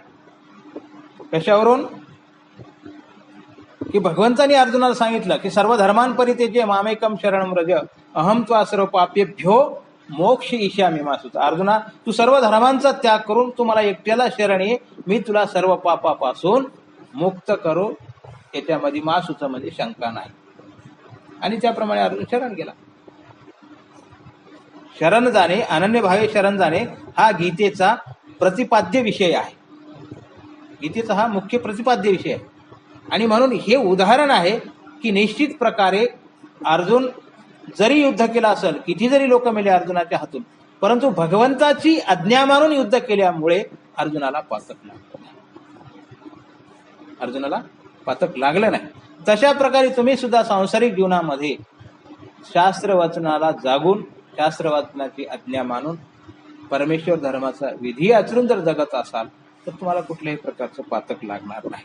कशावरून की भगवंतांनी अर्जुनाला सांगितलं की सर्व धर्मांपरित्यज्य मामेकम शरणं व्रज अहम त्वा सर्व पापेभ्यो मोक्ष ईशामि मा सुत. अर्जुना, तू सर्व धर्मांचा त्याग करून तू मला एकट्याला शरण ये, मी तुला सर्व पापापासून मुक्त करो. याच्यामध्ये मासुचामध्ये शंका नाही. आणि त्याप्रमाणे अर्जुन शरण गेला. शरण जाणे, अनन्य भावे शरण जाणे हा गीतेचा प्रतिपाद्य विषय आहे. गीतेचा हा मुख्य प्रतिपाद्य विषय आहे. आणि म्हणून हे उदाहरण आहे की निश्चित प्रकारे अर्जुन जरी युद्ध केलं असेल, किती जरी लोक मेले अर्जुनाच्या हातून, परंतु भगवंताची आज्ञा मानून युद्ध केल्यामुळे अर्जुनाला पातक लागलं नाही. अर्जुनाला पातक लागलं नाही. तशा प्रकारे तुम्ही सुद्धा सांसारिक जीवनामध्ये शास्त्र वाचनाला जागून, शास्त्र वाचनाची आज्ञा मानून, परमेश्वर धर्माचा विधी आचरून जर जगत असाल तर तुम्हाला कुठल्याही प्रकारचं पातक लागणार नाही.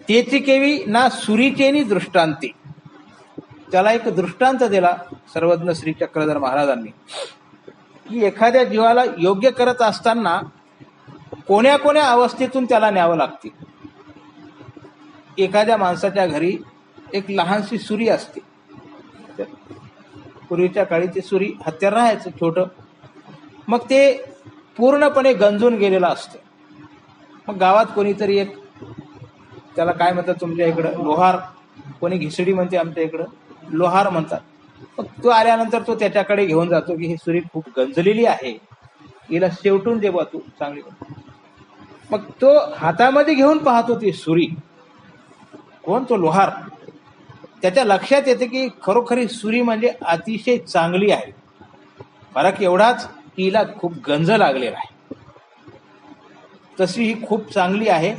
तेची केवी ना सुरीचेनी दृष्टांती. त्याला एक दृष्टांत दिला सर्वज्ञ श्री चक्रधर महाराजांनी की एखाद्या जीवाला योग्य करत असताना कोण्या कोण्या अवस्थेतून त्याला न्यावं लागते. एखाद्या माणसाच्या घरी एक लहानशी सुरी असते. पूर्वीच्या काळी ती सुरी हत्यार राहायचं छोटं, मग ते पूर्णपणे गंजून गेलेलं असतं. मग गावात कोणीतरी एक, त्याला काय म्हणतात तुमच्या इकडं, लोहार, कोणी घिसडी म्हणते, आमच्या इकडं लोहार म्हणतात. मग तो आल्यानंतर तो त्याच्याकडे घेऊन जातो की ही सुरी खूप गंजलेली आहे, हिला शेवटून दे बा तू चांगली. मग तो हातामध्ये घेऊन पाहतो ती सुरी, कोण, तो लोहार. त्याच्या लक्षात येते की खरोखरी सुरी म्हणजे अतिशय चांगली आहे. फरक एवढाच की हिला खूप गंज लागलेला आहे. तशी ही खूप चांगली आहे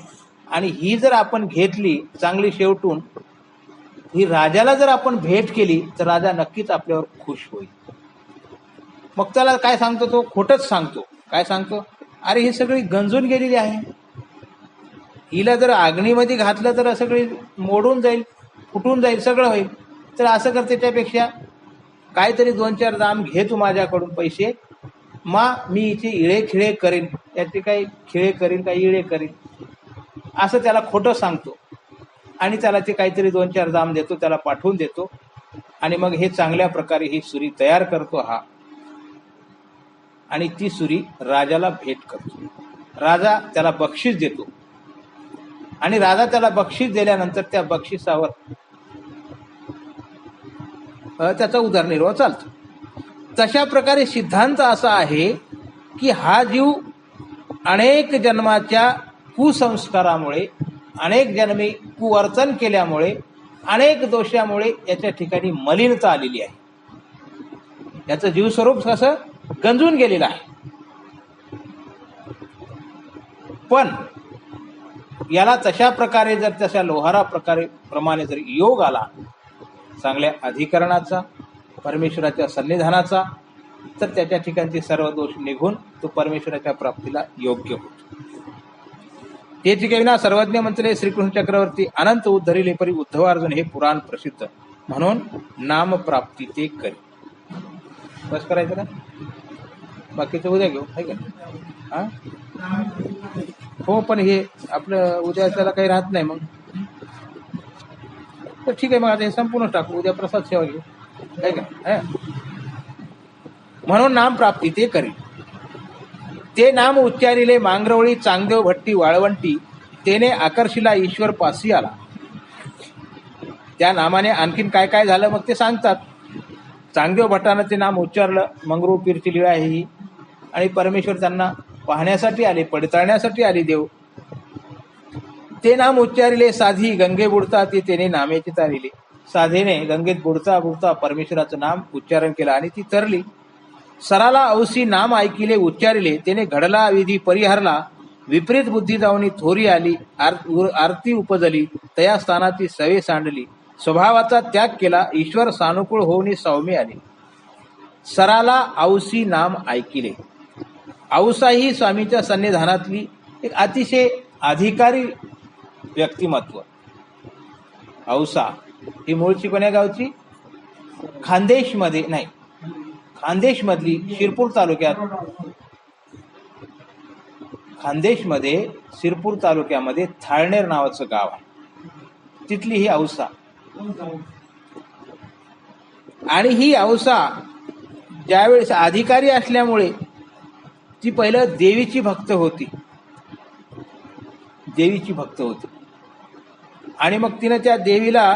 आणि ही जर आपण घेतली चांगली शेवटून, ही राजाला जर आपण भेट केली तर राजा नक्कीच आपल्यावर खुश होईल. मग त्याला काय सांगतो तो, खोटच सांगतो. काय सांगतो, अरे ही सगळी गंजून गेलेली आहे, हिला जर अग्नीमध्ये घातलं तर सगळी मोडून जाईल, फुटून जाईल, सगळं होईल. तर असं कर, त्याच्यापेक्षा काहीतरी 2-4 दाम घे तू माझ्याकडून पैसे, मी हिचे इळे खिळे करेन, याचे काही खिळे करीन काही इळे करीन, असं त्याला खोटं सांगतो. आणि त्याला ते काहीतरी 2-4 दाम देतो, त्याला पाठवून देतो. आणि मग हे चांगल्या प्रकारे ही सुरी तयार करतो हा, आणि ती सुरी राजाला भेट करतो. राजा त्याला बक्षीस देतो आणि राजा त्याला बक्षीस दिल्यानंतर त्या बक्षिसावर त्याचा उदरनिर्वाह चालतो. तशा प्रकारे सिद्धांत असा आहे की हा जीव अनेक जन्माच्या कुसंस्कारामुळे, अनेक जन्मी कुवर्तन केल्यामुळे, अनेक दोषामुळे याच्या ठिकाणी मलिनता आलेली आहे. याचं जीवस्वरूप कसं गंजून गेलेलं आहे. पण याला तशा प्रकारे जर तशा लोहारा प्रमाणे जर योग आला, चांगल्या अधिकरणाचा, परमेश्वराच्या सन्निधानाचा, तर त्याच्या ठिकाणचे सर्व दोष निघून तो परमेश्वराच्या प्राप्तीला योग्य होतो. तेची केविना सर्वज्ञ मंत्रे श्रीकृष्ण चक्रवर्ती अनंत उद्धरिले परी उद्धवार्जुन हे पुराण प्रसिद्ध, म्हणून नाम प्राप्ती ते करी. बस करायचं का, बाकीचं उद्या घेऊ, आहे का? हा हो, पण हे आपलं उद्या त्याला काही राहत नाही. मग तर ठीक आहे, मग आता हे संपूर्ण टाकू, उद्या प्रसाद सेवा घेऊ, आहे का? म्हणून नाम प्राप्ती ते करी. ते नाम उच्चारिले मांगरवळी चांगदेव भट्टी वाळवंटी, तेने आकर्षिला ईश्वर पासी आला. त्या नामाने आणखीन काय काय झालं मग ते सांगतात. चांगदेव भट्टानं ते नाम उच्चारलं, मंगरूळ पीरची लीळा आहे ही, आणि परमेश्वर त्यांना पाहण्यासाठी आले, पडताळण्यासाठी आले देव. ते नाम उच्चारिले साधी गंगे बुडता, ते तेने नामेची तारिले. साधेने गंगेत बुडता बुडता परमेश्वराचं नाम उच्चारण केलं आणि ती तरली. सराला औसी नाम ऐकिले उच्चारिले, तेने घडला विधी परिहरला. विपरीत बुद्धी जाऊनी थोरी आली, आरती उपजली, तया स्थानाची सवे सांडली. स्वभावाचा त्याग केला, ईश्वर सानुकूळ होऊनी सौम्य आली. सराला औसी नाम ऐकिले. औसा ही स्वामीच्या सन्निधानातली एक अतिशय अधिकारी व्यक्तिमत्व. औसा ही मूळची कोण्या गावची, खानदेशमध्ये, नाही खानदेशमधली, शिरपूर तालुक्यात, खानदेशमध्ये शिरपूर तालुक्यामध्ये थाळनेर नावाचं गाव आहे, तिथली ही औसा. आणि ही औसा ज्यावेळेस अधिकारी असल्यामुळे ती पहिलं देवीची भक्त होती, देवीची भक्त होती. आणि मग तिनं त्या देवीला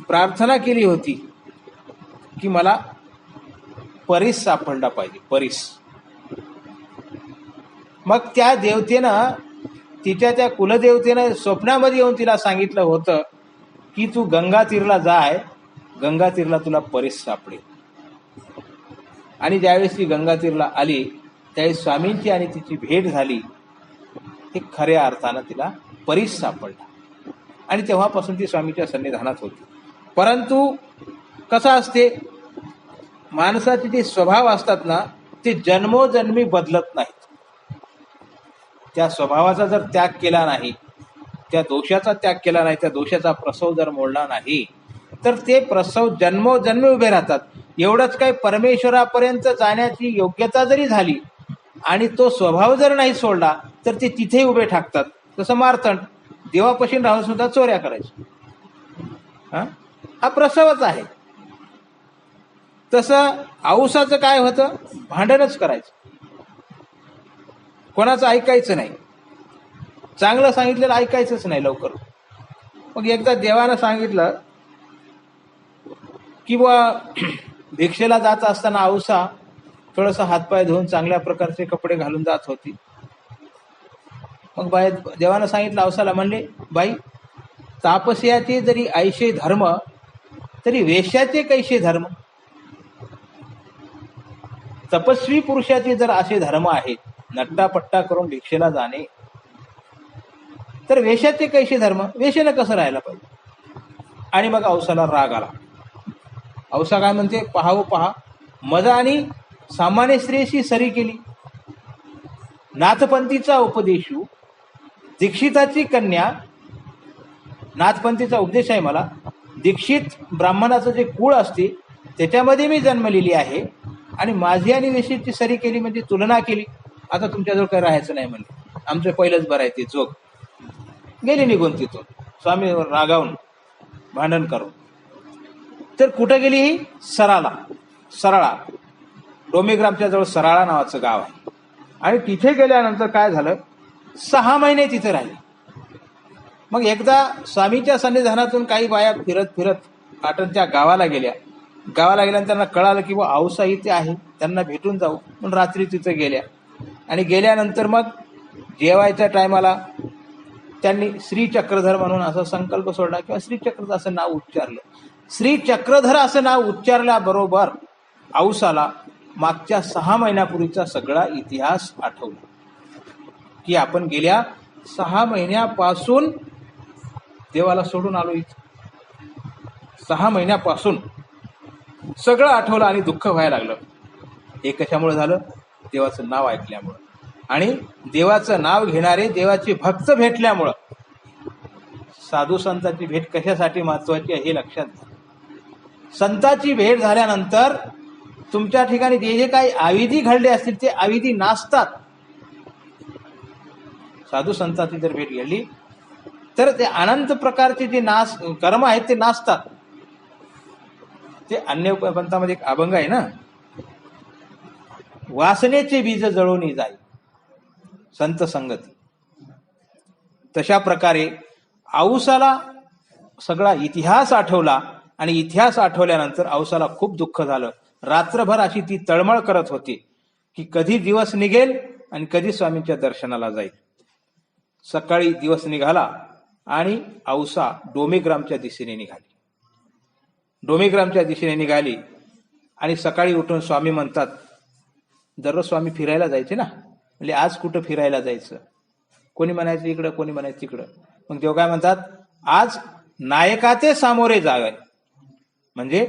प्रार्थना केली होती की मला परीस सापडला पाहिजे, परीस. मग त्या देवतेनं तिच्या त्या कुलदेवतेनं स्वप्नामध्ये येऊन तिला सांगितलं होतं की तू गंगा तीरला जाय, गंगा तीरला तुला परीस सापडेल. आणि ज्यावेळेस ती गंगा तीरला आली त्यावेळेस स्वामींची आणि तिची भेट झाली. हे खऱ्या अर्थानं तिला परीस सापडला आणि तेव्हापासून ती स्वामीच्या सन्निधानात होती. परंतु कसं असते, माणसाचे जे स्वभाव असतात ना ते जन्मोजन्मी बदलत नाहीत. त्या स्वभावाचा जर त्याग केला नाही, त्या दोषाचा त्याग केला नाही, त्या दोषाचा प्रसव जर मोडला नाही तर ते प्रसव जन्मोजन्मी उभे राहतात. एवढंच काही परमेश्वरापर्यंत जाण्याची योग्यता जरी झाली आणि तो स्वभाव जर नाही सोडला तर ते तिथे उभे ठाकतात. तसं मार्तंड देवापाशी राहून सुद्धा चोऱ्या करायच्या. हा प्रसवच आहे. तसं औसाचं काय होतं, भांडणच करायचं, कोणाचं ऐकायचं नाही, चांगलं सांगितलेलं ऐकायचंच नाही लवकर. मग एकदा देवानं सांगितलं की बुवा भिक्षेला जात असताना औसा थोडंसं हातपाय धुवून चांगल्या प्रकारचे कपडे घालून जात होती. मग बाई देवानं सांगितलं औसाला, म्हणले बाई तापस्याचे जरी ऐशे धर्म तरी वेश्याचे कैसे धर्म. तपस्वी पुरुषाचे जर असे धर्म आहेत, नट्टापट्टा करून भिक्षेला जाणे, तर वेश्याचे कैसे धर्म, वेश्याला कसं राहायला पाहिजे. आणि मग औसाला राग आला. औसा काय म्हणते, पहावं पहा, मज आणि सामान्य स्त्रीशी सरी केली. नाथपंथीचा उपदेशू दीक्षिताची कन्या, नाथपंथीचा उपदेश आहे मला, दीक्षित ब्राह्मणाचं जे कुळ असते त्याच्यामध्ये मी जन्मलेली आहे आणि माझी आणि वेशीची सरी केली म्हणजे तुलना केली. आता तुमच्याजवळ काही राहायचं नाही म्हणले, आमचं पहिलंच बरं आहे ते जोग. गेली निघून तिथून स्वामी रागावून भांडण करून. तर कुठं गेली ही, सराळा, डोमेग्रामच्या जवळ सराळा नावाचं गाव आहे. आणि तिथे गेल्यानंतर काय झालं, 6 महिने तिथे राहिले. मग एकदा स्वामीच्या सन्निधानातून काही बाया फिरत फिरत आटण त्या गावाला गेल्या. गावाला गेल्यानंतर त्यांना कळालं की बा औसा इथे आहे, त्यांना भेटून जाऊ म्हणून रात्री तिथे गेल्या. आणि गेल्यानंतर मग जेवायच्या टायमाला त्यांनी श्री चक्रधर म्हणून असा संकल्प सोडला किंवा श्री चक्रधर असं नाव उच्चारलं. श्री चक्रधर असं नाव उच्चारल्याबरोबर औसाला मागच्या 6 महिन्यापूर्वीचा सगळा इतिहास आठवला की आपण गेल्या 6 महिन्यापासून देवाला सोडून आलो. 6 महिन्यापासून सगळं आठवलं आणि दुःख व्हायला लागलं. हे कशामुळे झालं, देवाचं नाव ऐकल्यामुळं आणि देवाचं नाव घेणारे देवाचे भक्त भेटल्यामुळं. साधू संतांची भेट कशासाठी महत्वाची आहे हे लक्षात घ्या. संतांची भेट झाल्यानंतर तुमच्या ठिकाणी जे जे काही अविधी घडले असतील ते अविधी नासतात. साधू संतांची जर भेट घडली तर ते अनंत प्रकारचे जे कर्म आहेत ते नासतात. ते अन्य पंथामध्ये एक अभंग आहे ना, वासनेचे बीज जळून जाई संत संगती. तशा प्रकारे औसाला सगळा इतिहास आठवला आणि इतिहास आठवल्यानंतर औसाला खूप दुःख झालं. रात्रभर अशी ती तळमळ करत होती की कधी दिवस निघेल आणि कधी स्वामींच्या दर्शनाला जाईल. सकाळी दिवस निघाला आणि औसा डोमेग्रामच्या दिशेने निघाली. डोमेग्रामच्या दिशेने निघाली आणि सकाळी उठून स्वामी म्हणतात, दररोज स्वामी फिरायला जायचे ना, म्हणजे आज कुठं फिरायला जायचं, कोणी म्हणायचं इकडं कोणी म्हणायचं तिकडं. मग तेव्हा काय म्हणतात, आज नायकाचे सामोरे जावे, म्हणजे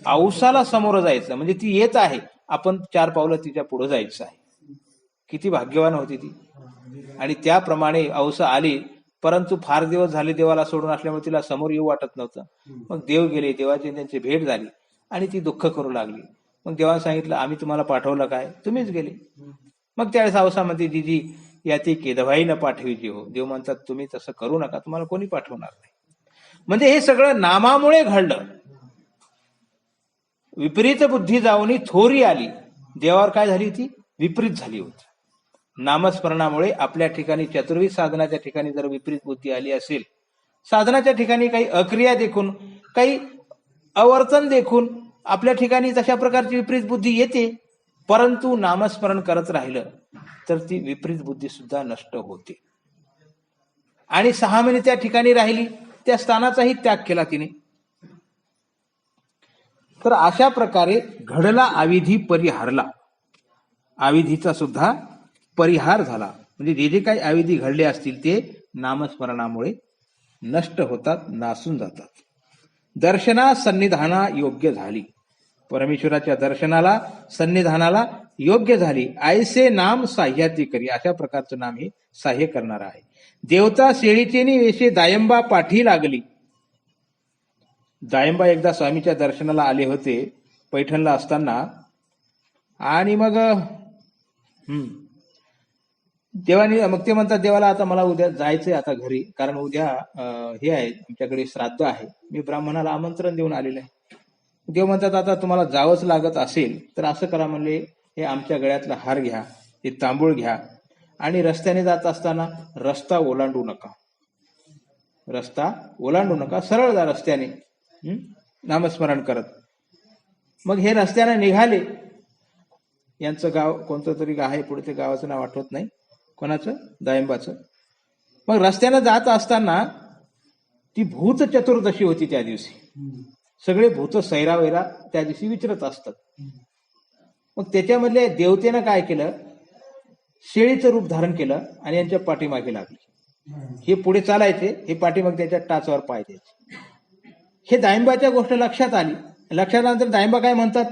औसाला समोर जायचं, म्हणजे ती येत आहे, आपण 4 पावलं तिच्या पुढे जायचं आहे. किती भाग्यवान होती ती. आणि त्याप्रमाणे औसा आली, परंतु फार दिवस झाले देवाला सोडून असल्यामुळे तिला समोर येऊ वाटत नव्हतं. मग देव गेले, देवाची त्यांची भेट झाली आणि ती दुःख करू लागली. मग देवाने सांगितलं, आम्ही तुम्हाला पाठवलं काय, तुम्हीच गेले. मग त्यावेळेस औसा म्हणते, जीजी याती केदभाई न पाठवीची हो. देव म्हणतात, तुम्ही तसं करू नका, तुम्हाला कोणी पाठवणार नाही. म्हणजे हे सगळं नामामुळे घडलं. विपरीत बुद्धी जाऊन थोरी आली, देवावर काय झाली, ती विपरीत झाली होती. नामस्मरणामुळे आपल्या ठिकाणी चतुर्विध साधनाच्या ठिकाणी जर विपरीत बुद्धी आली असेल, साधनाच्या ठिकाणी काही अक्रिया देखून, काही अवर्तन देखून आपल्या ठिकाणी तशा प्रकारची विपरीत बुद्धी येते. परंतु नामस्मरण करत राहिलं तर ती विपरीत बुद्धी सुद्धा नष्ट होते. आणि 6 महिने त्या ठिकाणी राहिली, त्या स्थानाचाही त्याग केला तिने. तर अशा प्रकारे घडला अविधी परिहारला, अविधीचा सुद्धा परिहार झाला. म्हणजे जे जे काही अविधी घडले असतील ते नामस्मरणामुळे नष्ट होतात, नासून जातात. दर्शना सन्निधाना योग्य झाली, परमेश्वराच्या दर्शनाला सन्निधानाला योग्य झाली. ऐसे नाम साह्याती करी, अशा प्रकारचं नाम हे साह्य करणार आहे. देवता शेळीचेनी वेशे दायंबा पाठी लागली. दायंबा एकदा स्वामीच्या दर्शनाला आले होते पैठणला असताना, आणि मग देवानी मग ते म्हणतात देवाला आता मला उद्या जायचंय आता घरी, कारण उद्या हे आहे आमच्याकडे श्राद्ध आहे, मी ब्राह्मणाला आमंत्रण देऊन आलेलं आहे. देव म्हणतात आता तुम्हाला जावंच लागत असेल तर असं करा, म्हणले हे आमच्या गळ्यातला हार घ्या, हे तांबूळ घ्या, आणि रस्त्याने जात असताना रस्ता ओलांडू नका, रस्ता ओलांडू नका, सरळ जा रस्त्याने नामस्मरण करत. मग हे रस्त्याने निघाले. यांचं गाव कोणतं तरी गाव आहे, पुढे ते गावाचं नाव आठवत नाही, कोणाचं, दायंबाचं. मग रस्त्यानं जात असताना ती भूत चतुर्दशी होती त्या दिवशी. सगळे भूत सैरा वैरा त्या दिवशी विचरत असतात. मग त्याच्यामधल्या देवतेनं काय केलं, शेळीचं रूप धारण केलं आणि यांच्या पाठीमागे लागली. हे पुढे चालायचे, हे पाठीमागे त्याच्या टाचावर पाय द्यायचे. हे दायंबाच्या गोष्ट लक्षात आली. लक्षात आल्यानंतर दायंबा काय म्हणतात,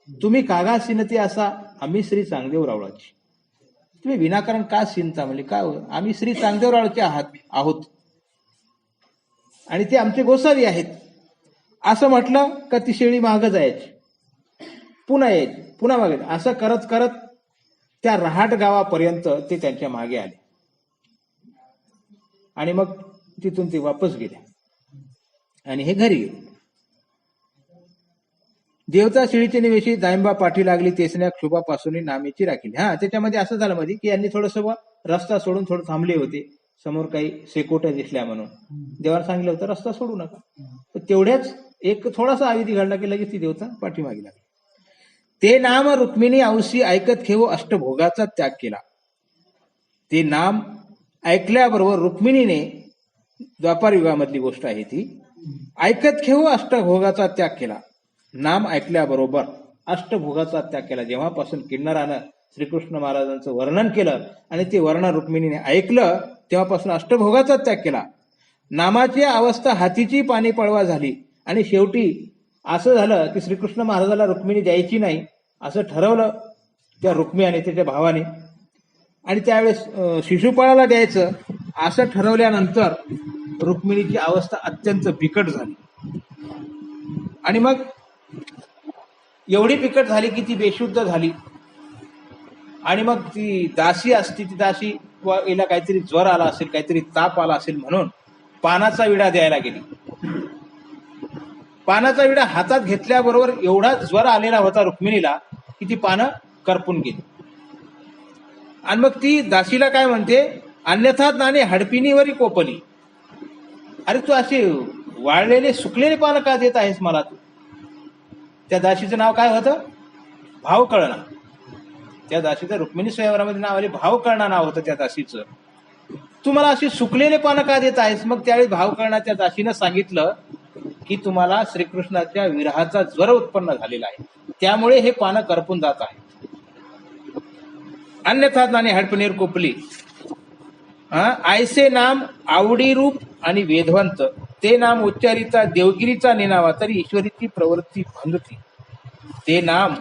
तुम्ही कागा सिनती असा, आम्ही श्री चांगदेव रावळाची, तुम्ही विनाकारण का सिनता, म्हणजे काय, आम्ही श्री चांगदेव रावळाचे आहोत आणि ते आमचे गोसावी आहेत. असं म्हटलं का ती शेळी मागं जायची, पुन्हा यायची, पुन्हा मागे. असं करत करत त्या रहाट गावापर्यंत ते त्यांच्या मागे आले आणि मग तिथून ते वापस गेले आणि हे घरी गेले. देवता शेळीचे निवेशी दायंबा पाठी लागली, तेसण्या क्षोभापासून नामेची राखील. त्याच्यामध्ये असं झालं मध्ये की यांनी थोडंसं रस्ता सोडून थोडं थांबले होते, समोर काही शेकोट्या दिसल्या म्हणून देवाला सांगितलं होतं रस्ता सोडू नका. तर तेवढ्याच एक थोडासा अविधी घडला की लगेच ती देवता पाठीमागे लागली. ते नाम रुक्मिणी औसी ऐकत खेव अष्टभोगाचा त्याग केला. ते नाम ऐकल्याबरोबर रुक्मिणीने, द्वापार युगामधली गोष्ट आहे ती, ऐकत खेव अष्टभोगाचा त्याग केला. नाम ऐकल्याबरोबर अष्टभोगाचा त्याग केला. जेव्हापासून किन्नरानं श्रीकृष्ण महाराजांचं वर्णन केलं आणि ते वर्णन रुक्मिणीने ऐकलं, तेव्हापासून अष्टभोगाचा त्याग केला. नामाची अवस्था हातीची पाणी पळवा झाली आणि शेवटी असं झालं की श्रीकृष्ण महाराजाला रुक्मिणी द्यायची नाही असं ठरवलं त्या रुक्मिणीने, त्याच्या भावाने, आणि त्यावेळेस शिशुपाळाला द्यायचं असं ठरवल्यानंतर रुक्मिणीची अवस्था अत्यंत बिकट झाली. आणि मग एवढी बिकट झाली की ती बेशुद्ध झाली. आणि मग ती दासी असती, ती दासी हिला काहीतरी ज्वर आला असेल, काहीतरी ताप आला असेल म्हणून पानाचा विडा द्यायला गेली. पानाचा विडा हातात घेतल्याबरोबर एवढा ज्वर आलेला होता रुक्मिणीला की ती पानं करपून गेली. आणि मग ती दासीला काय म्हणते, अन्यथा नाणे हडपिनीवरी कोपली, अरे तू असे वाळलेले सुकलेले पानं का देत आहेस मला तू. त्या दासीचं नाव काय होतं, भावकळणा. त्या दासीचं रुक्मिणी स्वयंवरामध्ये नाव आले, भावकळणा नाव होतं त्या दासीचं. तू मला अशी सुकलेले पानं का देत आहेस. मग त्यावेळी भावकळणा त्या दासीनं सांगितलं की तुम्हाला श्रीकृष्णाच्या विरहाचा ज्वर उत्पन्न झालेला आहे, त्यामुळे हे पानं करपून जात आहे. अन्यथा नाने हडपणीवर कोपली. आयसे नाम आवडी रूप आणि वेधवंत, ते नाम उच्चारिता देवगिरीचा नेनावा तरी ईश्वरीची प्रवृत्ती भंगती. ते नाम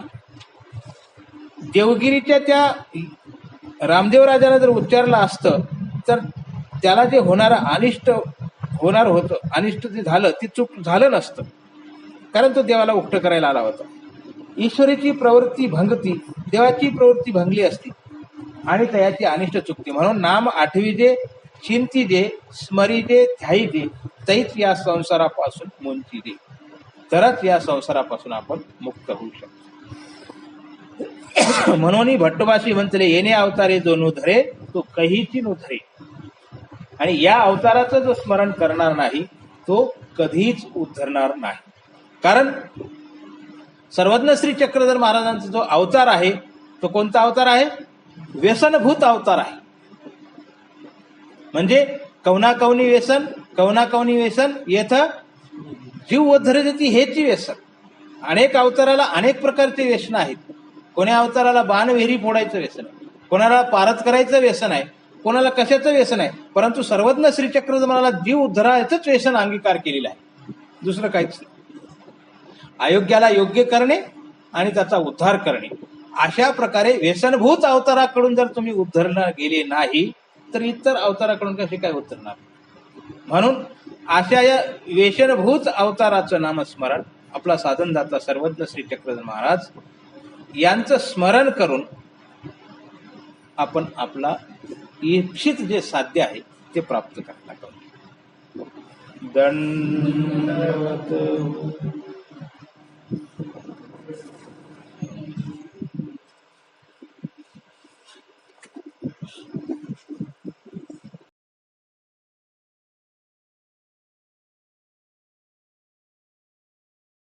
देवगिरीच्या त्या रामदेव राजाला जर उच्चारलं असतं तर त्याला जे अनिष्ट होणार होतं, अनिष्ट जे झालं ते चूक झालं नसतं, कारण तो देवाला उक्त करायला आला होता. ईश्वरीची प्रवृत्ती भंगती, देवाची प्रवृत्ती भंगली असती आणि त्याची अनिष्ट चुकते. म्हणून नाम आठवी जे, चिंती जे, स्मरी जे, ध्याई जे, तैच या संसारापासून मुंची दे, तरच या संसारापासून आपण मुक्त होऊ शकतो. म्हणून भट्टभाषी म्हणतले, येणे अवतारे जो नुधरे तो कहीची नुधरे. आणि या अवताराचं जो स्मरण करणार नाही तो कधीच उद्धरणार नाही. कारण सर्वज्ञ श्री चक्रधर महाराजांचा जो अवतार आहे तो कोणता अवतार आहे, व्यसनभूत अवतार आहे. म्हणजे कवना कवनी व्यसन येथ जीव उद्धरती हेची व्यसन. अनेक अवताराला अनेक प्रकारचे व्यसन आहेत. कोण्या अवताराला बाण विहिरी फोडायचं व्यसन आहे, कोणाला पारत करायचं व्यसन आहे, कोणाला कशाचं व्यसन आहे, परंतु सर्वज्ञ श्रीचक्रधराला जीव उद्धरायचंच व्यसन अंगीकार केलेलं आहे, दुसरं काहीच नाही. अयोग्याला योग्य करणे आणि त्याचा उद्धार करणे, अशा प्रकारे व्यसनभूत अवताराकडून जर तुम्ही उद्धरला गेले नाही तर इतर अवताराकडून कसे काय उद्धरणार. म्हणून अशा या व्यसनभूत अवताराचं नामस्मरण आपला साधनदाता सर्वज्ञ श्री चक्रधर महाराज यांचं स्मरण करून आपण आपला इच्छित जे साध्य आहे ते प्राप्त करायला पाहिजे. दंडवत